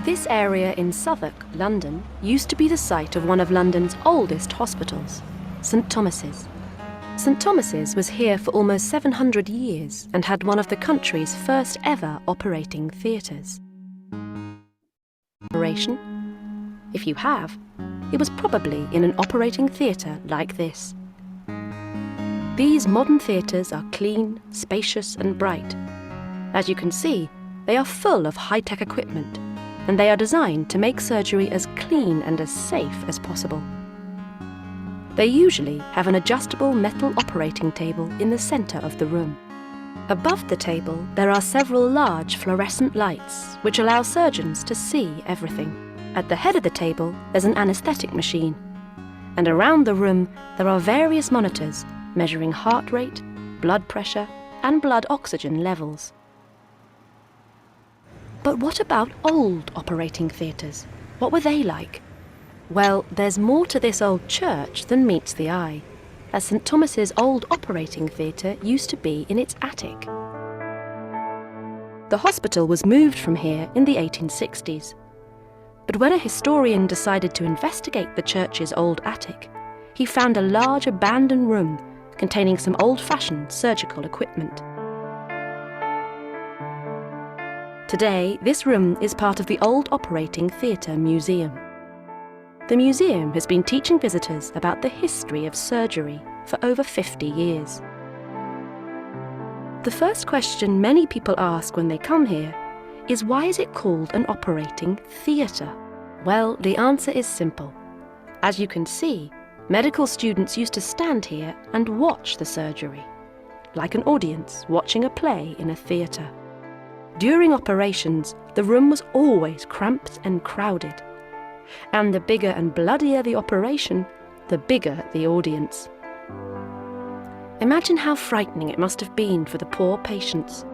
This area in Southwark, London, used to be the site of one of London's oldest hospitals, St Thomas's. St Thomas's was here for almost 700 years and had one of the country's first ever operating theatres. Operation? If you have, it was probably in an operating theatre like this. These modern theatres are clean, spacious and bright. As you can see, they are full of high-tech equipment, and they are designed to make surgery as clean and as safe as possible. They usually have an adjustable metal operating table in the centre of the room. Above the table, there are several large fluorescent lights which allow surgeons to see everything. At the head of the table, there's an anaesthetic machine, and around the room there are various monitors measuring heart rate, blood pressure, and blood oxygen levels. But what about old operating theatres? What were they like? Well, there's more to this old church than meets the eye, as St Thomas's old operating theatre used to be in its attic. The hospital was moved from here in the 1860s. But when a historian decided to investigate the church's old attic, he found a large abandoned room containing some old-fashioned surgical equipment. Today, this room is part of the Old Operating Theatre Museum. The museum has been teaching visitors about the history of surgery for over 50 years. The first question many people ask when they come here is, why is it called an operating theatre? Well, the answer is simple. As you can see, medical students used to stand here and watch the surgery, like an audience watching a play in a theatre. During operations, the room was always cramped and crowded. And the bigger and bloodier the operation, the bigger the audience. Imagine how frightening it must have been for the poor patients.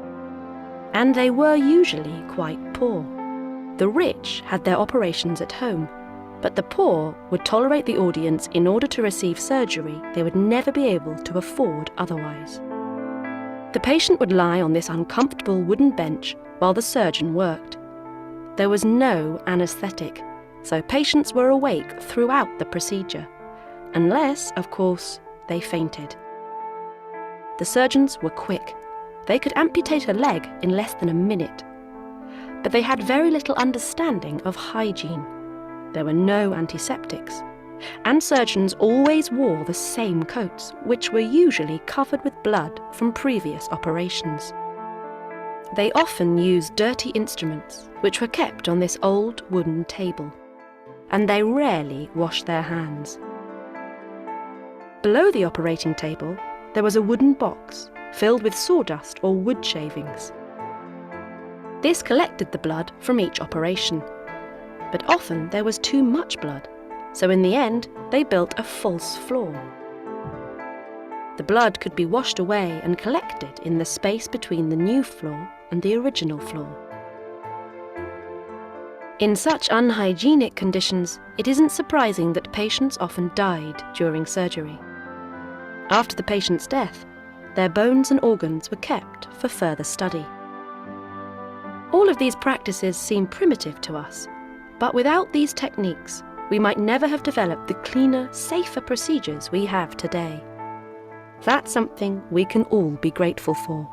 And they were usually quite poor. The rich had their operations at home, but the poor would tolerate the audience in order to receive surgery they would never be able to afford otherwise. The patient would lie on this uncomfortable wooden bench while the surgeon worked. There was no anaesthetic, so patients were awake throughout the procedure, unless, of course, they fainted. The surgeons were quick. They could amputate a leg in less than a minute. But they had very little understanding of hygiene. There were no antiseptics, and surgeons always wore the same coats, which were usually covered with blood from previous operations. They often used dirty instruments, which were kept on this old wooden table, and they rarely washed their hands. Below the operating table, there was a wooden box filled with sawdust or wood shavings. This collected the blood from each operation, but often there was too much blood, so in the end they built a false floor. The blood could be washed away and collected in the space between the new floor and the original floor. In such unhygienic conditions, it isn't surprising that patients often died during surgery. After the patient's death, their bones and organs were kept for further study. All of these practices seem primitive to us, but without these techniques, we might never have developed the cleaner, safer procedures we have today. That's something we can all be grateful for.